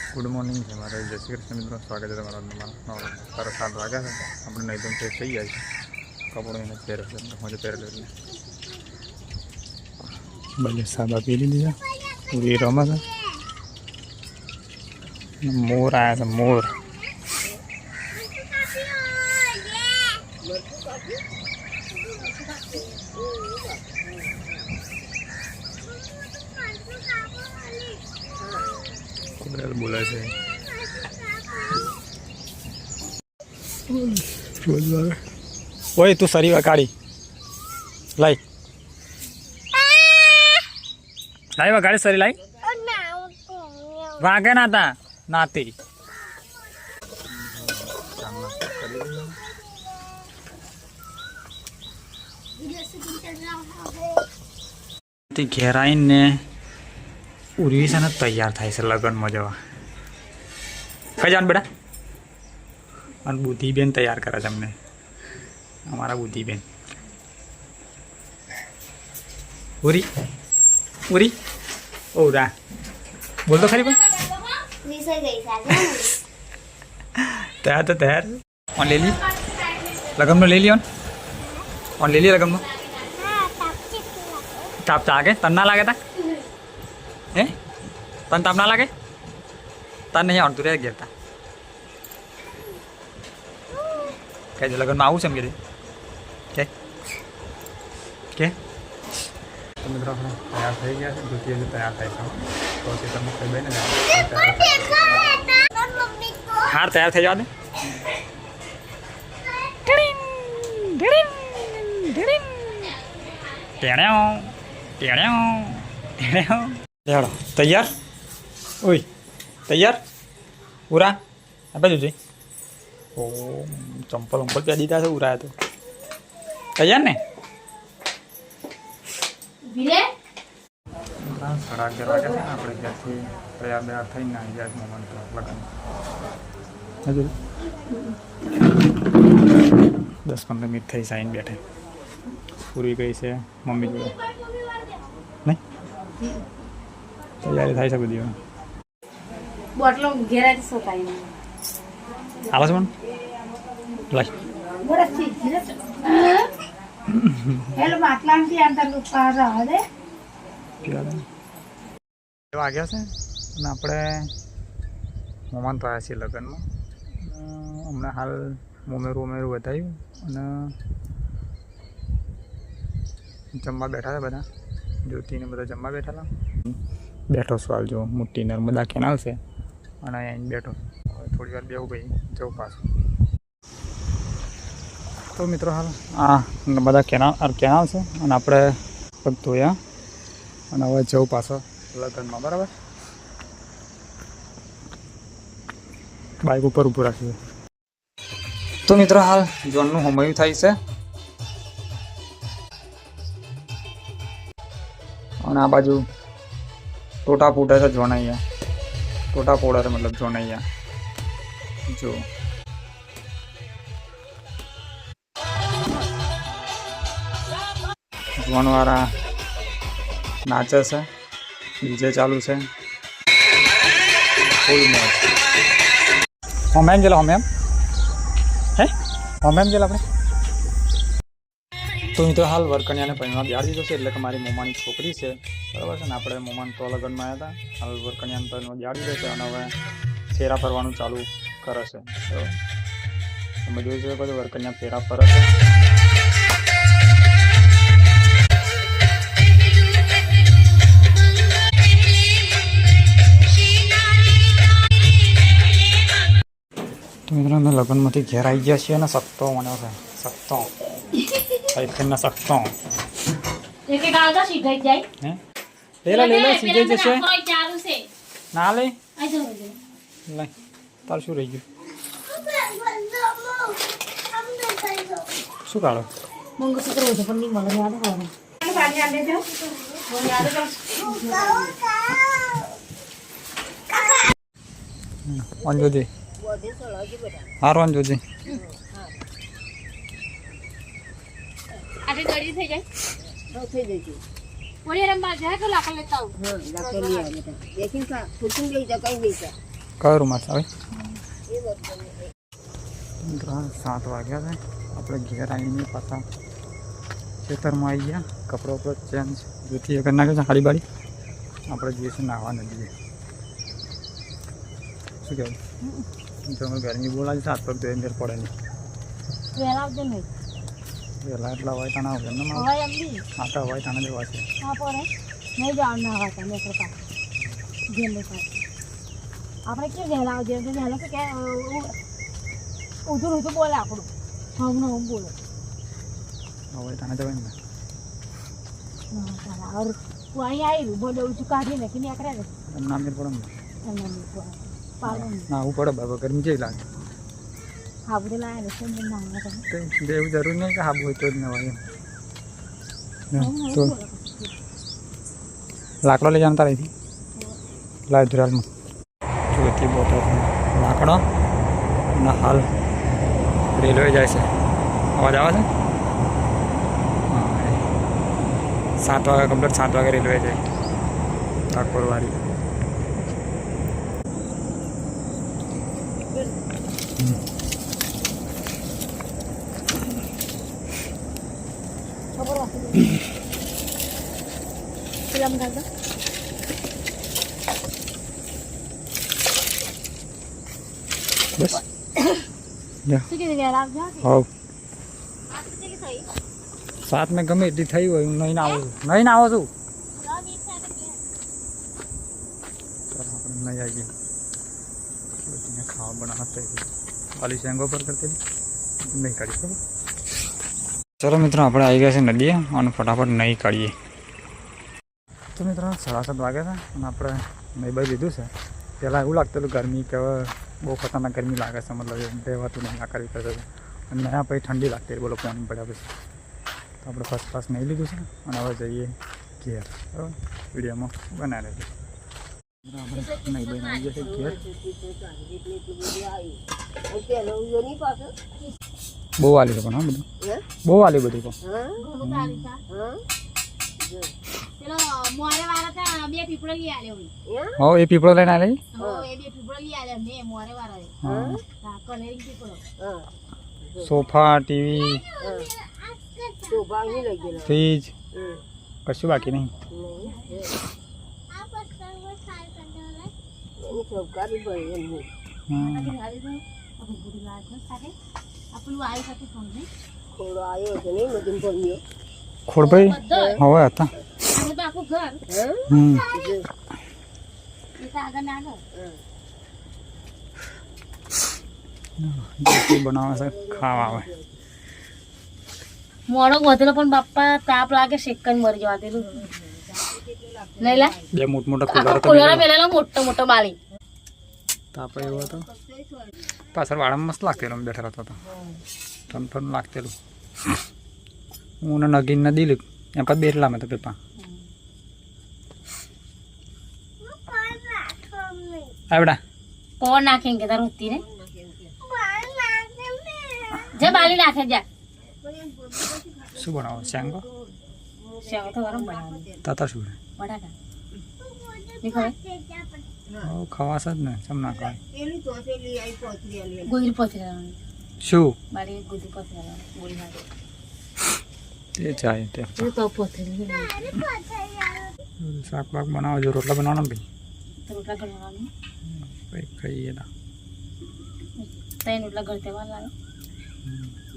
Good morning है हमारे जय श्री कृष्ण मित्रों स्वागत है તમારા સારા 7 વાગ્યા છે આપણે નહીં તો ફ્રેશ થઈ જાય કપડો એને પહેરે છે મને પહેરે એટલે ભલે સાદા પી લીધી પૂરી રમે છે મોર આયા છે મોર बोला है ओए तू सरी काढ़ी लाई लाई वा गाड़ी सरी लाई वागे ना था नाती घेराई ने उर्वी से तैयार थाय से लगन में जवा कई जान बेटा और बुद्धिबेन तैयार करे अमने अमारा बुद्धिबेन उरी उरी ओरा बोल तो खरी बोल तैयार तो तैयार और ले ली लगन में ले ली और ले ली लगन में ताप ता आगे तन्ना लागे था ए तन ताप ना लागे तन नहीं और तुरे गिरता क्या लगन में आऊँ समझे क्या क्या तो मित्रों तैयार થઈ ગયા છે દૂધી હજી તૈયાર થાય છે તો તે તમે કઈ બેને હાર તૈયાર થઈ જવા દે टेढ़ो तैयार ओए तैयार पूरा अब जी ओ चंपल वंपल पे दीदा से उड़ा तो तैयार ने साढ़ा 11 वागे है अपने घरથી તૈયાર બેયાર થઈને આવી જાય મોમેન્ટ લગન હજુ 10-15 મિનિટ થઈ સાઈન બેઠે પૂરી ગઈ છે મમ્મી જોડે નહીં તૈયારી થાય છે બધી બોટલો ઘેરાઈ શકાય આવે છે પણ લાઈ બરફથી ઘેરે હેલો માટલાંથી અંદર ઉપર રહે વાગ્યા છે અને આપણે મોમાન તો આવ્યા છીએ લગ્નમાં હમણાં હાલ મોમેરું બતાવ્યું અને જમવા બેઠા હતા બધા જ્યોતિને બધા જમવા બેઠા બેઠો સવાલ જો મોટી નર્મદા કેનાલ છે અને અહીં બેઠો હવે થોડી વાર બેવું ભાઈ જવું પાછું તો મિત્રો હાલ આ નર્મદા કેનાલ છે અને આપણે પગ ધોયા અને હવે જવું પાછો લગ્નમાં બરાબર બાઇક ઉપર ઊભું રાખ્યું તો મિત્રો હાલ જોનનું હોમયું થાય છે અને આ બાજુ ટોટા ફૂટે છે જોનૈયા ટોટા પોડે છે મતલબ જોનૈયા જો જોનવાળા નાચે છે ડીજે ચાલુ છે ફૂલ મોજ હોમેમ જેલા હોમેમ હે હોમેમ જેલા આપણે તો મિત્રો હાલ વરકન્યાને પહેલા બિહાડી દીધો છે એટલે કે મારી મોમાની છોકરી છે બરાબર છે ને આપણે મોમાન તો લગ્નમાં આવ્યા હતા હાલ વરકન્યાને પહેલા બિહાડી દીધો છે અને હવે ફેરા ફરવાનું ચાલુ કરે છે તો તમે જોઈ શકો છો વરકન્યા ફેરા ફરે છે તો મિત્રો અમે લગ્નમાંથી ઘેર આવી ગયા છીએ અને સત્તો મને છે સત્તો ના શકતો એક ગાળ તો સીધાઈ જાય હે લેલા સીધે જશે ચાલુ છે ના લે આ જો લે તાર શું રહી ગયું શું કાઢો મંગળસૂત્ર હોય પણ નહીં મળે યાદ હોય પાણી આલે જો મને યાદ કર અંજોજી હારો અંજોજી આજે દડી થઈ જાય થઈ જાય ઓલી રંબા જાય તો લાકડ લેતા હું હા લાકડ લઈ આવે બેટા દેખીન કા ફૂટું લઈ જા કઈ નહીં જા કયો રૂમાલ આવે? 7 વાગ્યા છે. આપણે ઘેર આવીને પાછા ખેતરમાં આવી ગયા. કપડો ઉપર ચેન્જ જોથી કરી નાખ્યો છે સાડી બાડી. આપણે જઈએ છીએ નાહવા નદીએ. શું કહેવું? જો અમે ગરમી બોલાવી છે, હાથ પગ ધોઈને ઘેર પડે નહીં. વહેલા આવજો નહીં. વહેલા એટલા હોય તાણા હોય ને હવે એમ નહીં. હા તો હોય તાણા જેવા છે. હા પડે નહીં જવાનું ના હોય તમે આપણે પાસે જેલ પાસે આપણે કેવું વહેલા આવજો એમ તો વહેલા તો કે ઊંધું ઊંધું બોલે આપણું હમણાં હું બોલે હોય તાણા જવાય ને. और वहीं आई बोले ऊँचू काढ़ी लेकिन एकरा रे એમ નામ નહીં પડે ને. पालन ના હું પડે બાબા ગરમી જેવી લાગે. हाँ बुरे लाए रे सेम ना ना તો એવું જરૂર નહીં કે હાબ હોય તો જ નવાય તો લાકડો લઈ જતા રહી લાઈ ધુરાલમાં જોતી બોટલ લાકડો અને હાલ રેલવે જાય છે. અવાજ આવે છે? હા 7 વાગે કમ્પ્લીટ 7 વાગે રેલવે જાય ઠાકોરવાડી. फिल्म कर दो બસ જા શું કીધું યાર આવ જા હોવ આ તો કે સહી 7 મેં ગમે એટલી થઈ હોય હું નહીં આવું છું. નહીં આવો છું. જા વીક સાથે કે ચાલો આપણે નહીં આવીએ. રોટીને ખાવા બનાવતા વાલી શેંગો પર કરતી નહીં કાઢી ખબર. ચલો મિત્રો આપણે આવી ગયા છે નદીએ અને ફટાફટ નહીં કાઢીએ. તો મિત્રો 7:30 વાગ્યા છે અને આપણે નહીં બાઈ લીધું છે. પહેલાં એવું લાગતું હતું ગરમી કે હવે બહુ ખતરનાક ગરમી લાગે છે, મતલબ રહેવાતું નહીં આ કરવી પડે અને નયા પછી ઠંડી લાગતી બોલો પાણી પડ્યા પછી. તો આપણે ફર્સ્ટ ક્લાસ નહીં લીધું છે અને હવે જઈએ ઘેર. બરાબર વિડીયોમાં બનાવી રહેજો. આપણે નહીં બાઈને આવી ગયા છે ઘેર. બહુ વાલી છે પણ હા બધું બહુ વાલી બધું પણ પેલો મોરે વાળા તા બે પીપળો લઈ આલ્યો હો એ પીપળો લઈને આવી. હો એ બે પીપળો લઈ આલ્યો મે મોરે વાળા હા કલરિંગ પીપળો સોફા ટીવી સોફા ની લઈ ગયેલો ફ્રીજ કશું બાકી નહીં. એની સરકારી ભાઈ એમ આપણું આવી શકે ફોન ને થોડો આવ્યો છે નહીં મધુન ભર્યો ખોડભાઈ હવે હતા. અમે તો આખું ઘર એ તો આગળ ના આગળ બનાવે છે ખાવા આવે. મોડો વધેલો પણ બાપા તાપ લાગે શેકન મરી જવા દેલું લઈ લા બે મોટા કુલર મેલેલો મોટો મોટો બાળી તાપ એવો હતો. પાછળ વાળામાં મસ્ત લાગતેલું બેઠા રહેતો હતો ઠંડ લાગતેલું. હું નગીન નદી લીધું એમ પછી બેટલામાં તો પેપા આવડા કોણ નાખે કે તાર ઉતી ને જે બાલી નાખે જા શું બનાવો શેંગો શેંગો તો ગરમ બનાવો તાતા શું બટાકા ની ખબર ખવાશે જ ને ચમ ના ખવાય. ગોદરી પથરી શું બાલી ગોદરી પથરી બોલી નાખે તે ચાય તે એ તો પથરી શાક બાક બનાવો જો રોટલા બનાવવાના ભાઈ તો રોટલા બનાવવાનું ભાઈ ખાઈએ ના તૈન રોટલા ઘર તહેવાર લાગે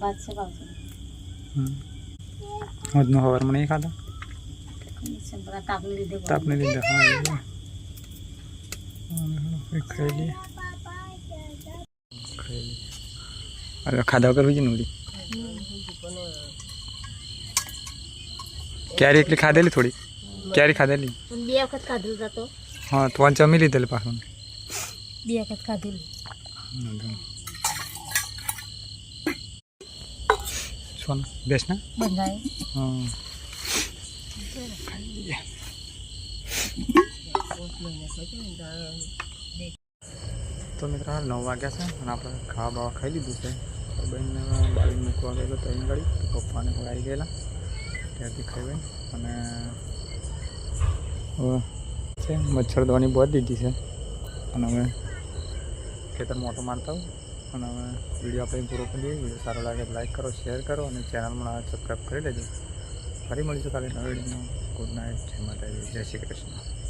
ભાત છે ભાવશે આજનો સવારમાં નહીં ખાધા બધા તાપને લીધે તાપને લીધે હા ખાઈ લઈએ હવે ખાધા વગર હોય ને ઉડી ક્યારે એકલી ખાધેલી થોડી ક્યારે ખાધેલી બે વખત ખાધેલું જતો હા તો જમી લીધેલી પાછું બે વખત ખાધેલું સોના બેસ ને બંધાય હા તો મિત્રો હાલ 9 વાગ્યા છે અને આપણે ખાવા બાવા ખાઈ લીધું છે. બેનને બાળી મૂકવા ગયેલો ત્રણ ગાડી પપ્પાને આવી ગયેલા ત્યાંથી ખાઈ અને હવે છે મચ્છરદાની બહુ દીધી છે અને હવે ખેતરમાં ઓટો મારતા હોય. અને હવે વિડીયો આપણે પૂરો કરી દઈએ. વિડીયો સારો લાગે તો લાઈક કરો, શેર કરો અને ચેનલમાં સબસ્ક્રાઈબ કરી લેજો. ફરી મળીશું કાલે નવા વિડીયોમાં. ગુડ નાઇટ, જય માતાજી, જય શ્રી કૃષ્ણ.